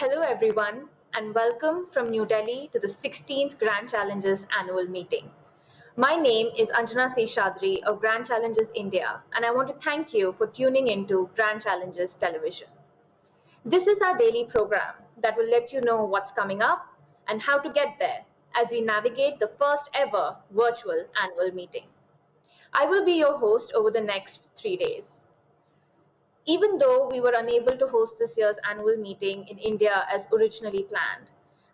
Hello, everyone, and welcome from New Delhi to the 16th Grand Challenges annual meeting. My name is Anjana Seshadri of Grand Challenges India, and I want to thank you for tuning into Grand Challenges Television. This is our daily program that will let you know what's coming up and how to get there as we navigate the first ever virtual annual meeting. I will be your host over the next 3 days. Even though we were unable to host this year's annual meeting in India as originally planned,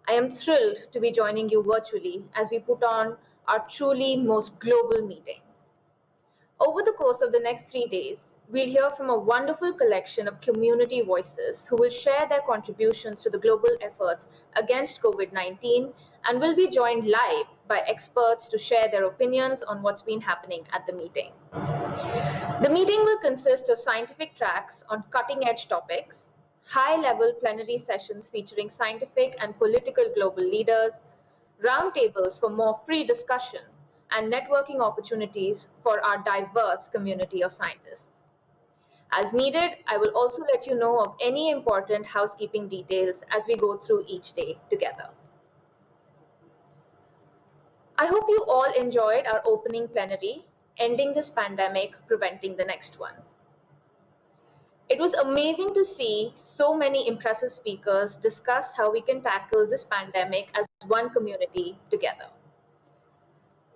I am thrilled to be joining you virtually as we put on our truly most global meeting. Over the course of the next 3 days, we'll hear from a wonderful collection of community voices who will share their contributions to the global efforts against COVID-19 and will be joined live by experts to share their opinions on what's been happening at the meeting. The meeting will consist of scientific tracks on cutting-edge topics, high-level plenary sessions featuring scientific and political global leaders, roundtables for more free discussion, and networking opportunities for our diverse community of scientists. As needed, I will also let you know of any important housekeeping details as we go through each day together. I hope you all enjoyed our opening plenary, Ending this Pandemic, Preventing the Next One. It was amazing to see so many impressive speakers discuss how we can tackle this pandemic as one community together.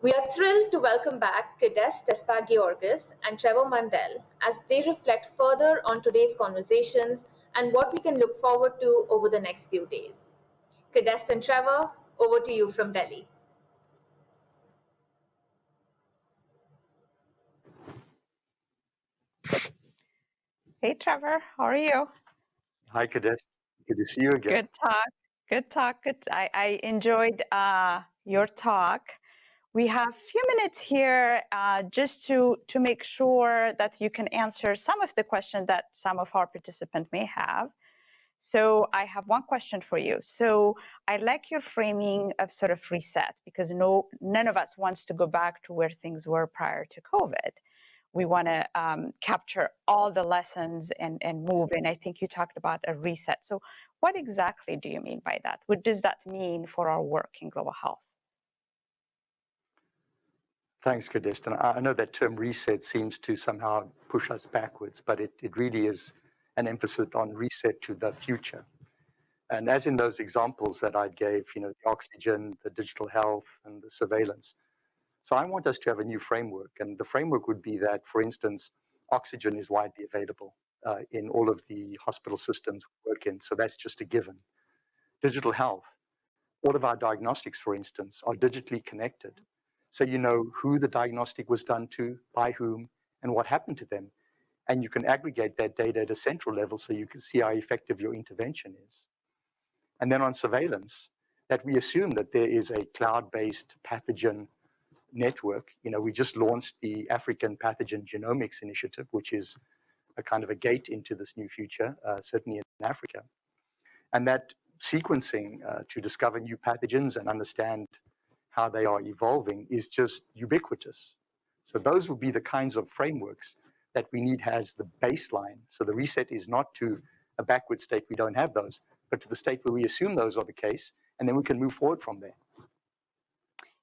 We are thrilled to welcome back Kedest Tesfagiorgis and Trevor Mundell as they reflect further on today's conversations and what we can look forward to over the next few days. Kedest and Trevor, over to you from Delhi. Hey, Trevor, how are you? Hi, Kedest. Good to see you again. Good talk. Good talk. I enjoyed your talk. We have a few minutes here just to make sure that you can answer some of the questions that some of our participants may have. So I have one question for you. So I like your framing of sort of reset because none of us wants to go back to where things were prior to COVID. We want to capture all the lessons and move. And I think you talked about a reset. So what exactly do you mean by that? What does that mean for our work in global health? Thanks, Kedest. And I know that term reset seems to somehow push us backwards, but it really is an emphasis on reset to the future. And as in those examples that I gave, the oxygen, the digital health, and the surveillance. So I want us to have a new framework. And the framework would be that, for instance, oxygen is widely available in all of the hospital systems we work in. So that's just a given. Digital health. All of our diagnostics, for instance, are digitally connected. So you know who the diagnostic was done to, by whom, and what happened to them. And you can aggregate that data at a central level so you can see how effective your intervention is. And then on surveillance, that we assume that there is a cloud-based pathogen network. We just launched the African Pathogen Genomics Initiative, which is a kind of a gate into this new future, certainly in Africa. And that sequencing to discover new pathogens and understand how they are evolving is just ubiquitous. So those will be the kinds of frameworks that we need as the baseline. So the reset is not to a backward state, we don't have those, but to the state where we assume those are the case, and then we can move forward from there.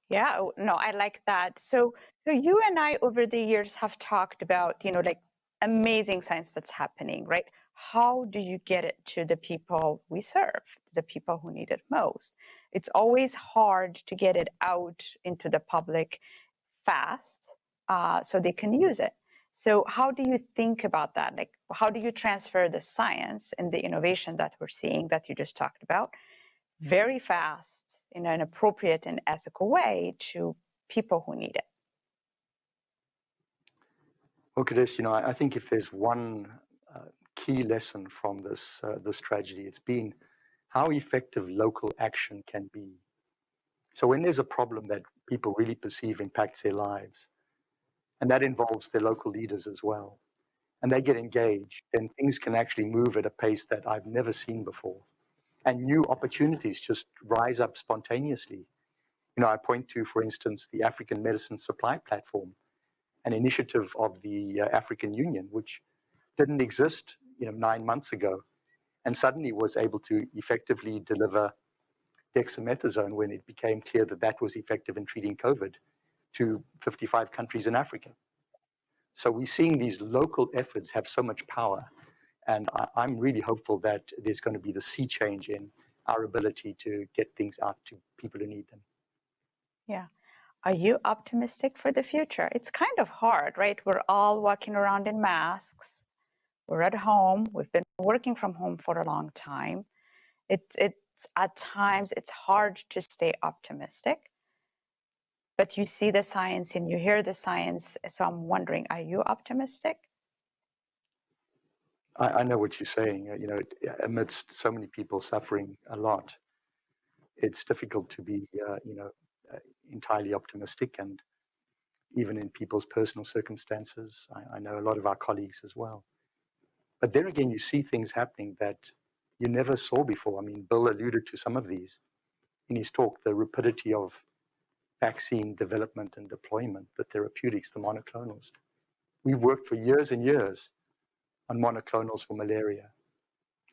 Yeah, no, I like that. So you and I over the years have talked about, like amazing science that's happening, right? How do you get it to the people we serve, the people who need it most? It's always hard to get it out into the public fast so they can use it. So how do you think about that? Like, how do you transfer the science and the innovation that we're seeing that you just talked about very fast in an appropriate and ethical way to people who need it? Well, Kedest, I think if there's one key lesson from this tragedy, it's been how effective local action can be. So when there's a problem that people really perceive impacts their lives, and that involves their local leaders as well, and they get engaged, then things can actually move at a pace that I've never seen before. And new opportunities just rise up spontaneously. I point to, for instance, the African Medicine Supply Platform, an initiative of the African Union, which didn't exist 9 months ago. and suddenly was able to effectively deliver dexamethasone when it became clear that that was effective in treating COVID to 55 countries in Africa. So we're seeing these local efforts have so much power. And I'm really hopeful that there's going to be the sea change in our ability to get things out to people who need them. Yeah. Are you optimistic for the future? It's kind of hard, right? We're all walking around in masks. We're at home. We've been working from home for a long time. It's at times it's hard to stay optimistic, but you see the science and you hear the science. So I'm wondering, are you optimistic? I know what you're saying. Amidst so many people suffering a lot, it's difficult to be, entirely optimistic. And even in people's personal circumstances, I know a lot of our colleagues as well. But there again, you see things happening that you never saw before. I mean, Bill alluded to some of these in his talk, the rapidity of vaccine development and deployment, the therapeutics, the monoclonals. We've worked for years and years on monoclonals for malaria,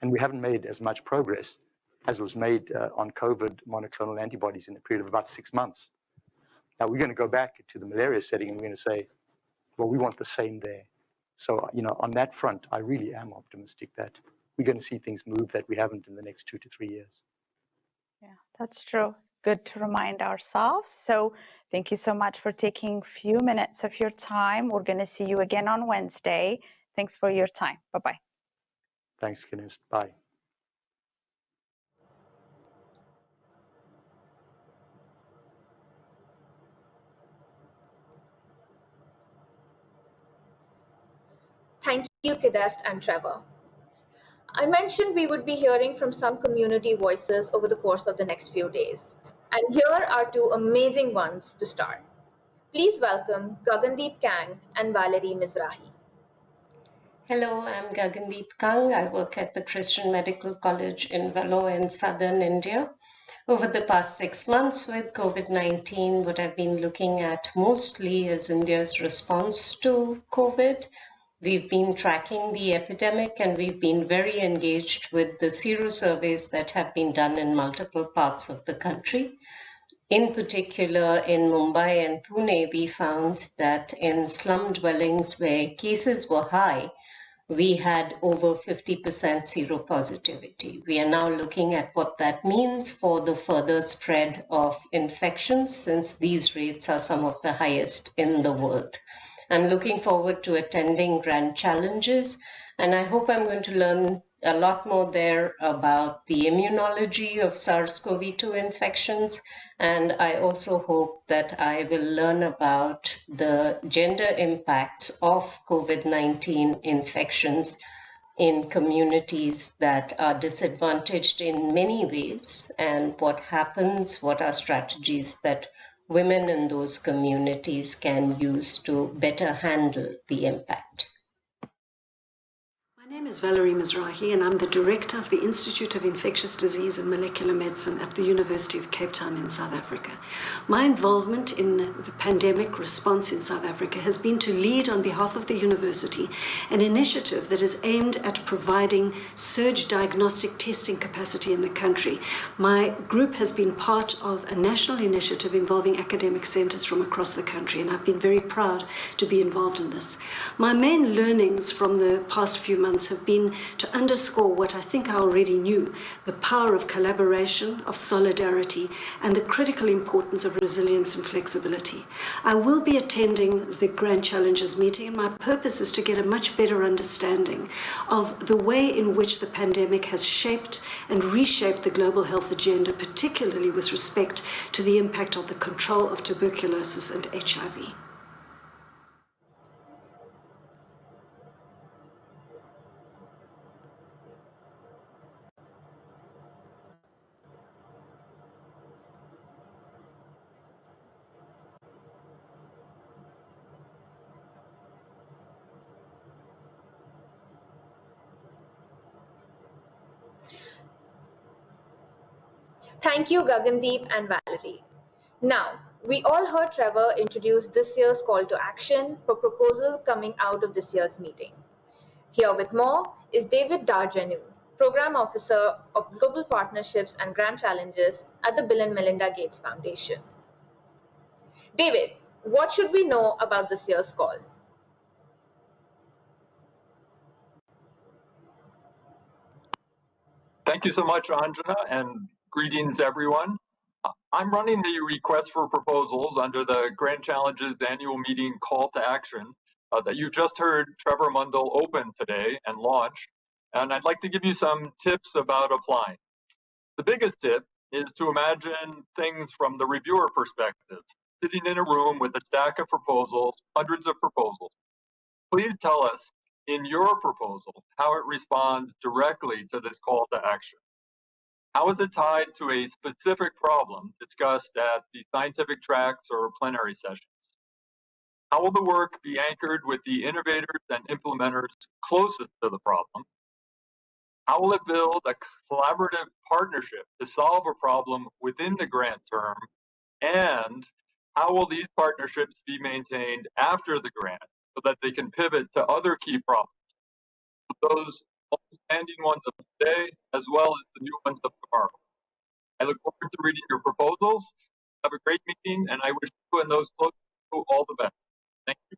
and we haven't made as much progress as was made on COVID monoclonal antibodies in a period of about 6 months. Now we're going to go back to the malaria setting and we're going to say, well, we want the same there. So, on that front, I really am optimistic that we're going to see things move that we haven't in the next 2 to 3 years. Yeah, that's true. Good to remind ourselves. So thank you so much for taking a few minutes of your time. We're going to see you again on Wednesday. Thanks for your time. Bye-bye. Thanks, Kenneth. Bye. Thank you, Kadest and Trevor. I mentioned we would be hearing from some community voices over the course of the next few days. And here are two amazing ones to start. Please welcome Gagandeep Kang and Valerie Mizrahi. Hello, I'm Gagandeep Kang. I work at the Christian Medical College in Vellore in southern India. Over the past 6 months with COVID-19, what I've been looking at mostly is India's response to COVID. We've been tracking the epidemic and we've been very engaged with the sero surveys that have been done in multiple parts of the country. In particular, in Mumbai and Pune, we found that in slum dwellings where cases were high, we had over 50% seropositivity. We are now looking at what that means for the further spread of infections, since these rates are some of the highest in the world. I'm looking forward to attending Grand Challenges, and I hope I'm going to learn a lot more there about the immunology of SARS-CoV-2 infections, and I also hope that I will learn about the gender impacts of COVID-19 infections in communities that are disadvantaged in many ways, and what happens, what are strategies that women in those communities can use to better handle the impact. My name is Valerie Mizrahi, and I'm the director of the Institute of Infectious Disease and Molecular Medicine at the University of Cape Town in South Africa. My involvement in the pandemic response in South Africa has been to lead on behalf of the university an initiative that is aimed at providing surge diagnostic testing capacity in the country. My group has been part of a national initiative involving academic centers from across the country, and I've been very proud to be involved in this. My main learnings from the past few months have been to underscore what I think I already knew: the power of collaboration, of solidarity, and the critical importance of resilience and flexibility. I will be attending the Grand Challenges meeting, and my purpose is to get a much better understanding of the way in which the pandemic has shaped and reshaped the global health agenda, particularly with respect to the impact of the control of tuberculosis and HIV. Thank you, Gagandeep and Valerie. Now, we all heard Trevor introduce this year's call to action for proposals coming out of this year's meeting. Here with more is David Darjanu, Program Officer of Global Partnerships and Grand Challenges at the Bill and Melinda Gates Foundation. David, what should we know about this year's call? Thank you so much, Anjana, and greetings, everyone. I'm running the request for proposals under the Grand Challenges annual meeting call to action that you just heard Trevor Mundell open today and launch. And I'd like to give you some tips about applying. The biggest tip is to imagine things from the reviewer perspective, sitting in a room with a stack of proposals, hundreds of proposals. Please tell us in your proposal how it responds directly to this call to action. How is it tied to a specific problem discussed at the scientific tracks or plenary sessions? How will the work be anchored with the innovators and implementers closest to the problem? How will it build a collaborative partnership to solve a problem within the grant term? And how will these partnerships be maintained after the grant so that they can pivot to other key problems, those standing ones of today as well as the new ones of tomorrow? I look forward to reading your proposals. Have a great meeting, and I wish you and those close to you all the best. Thank you.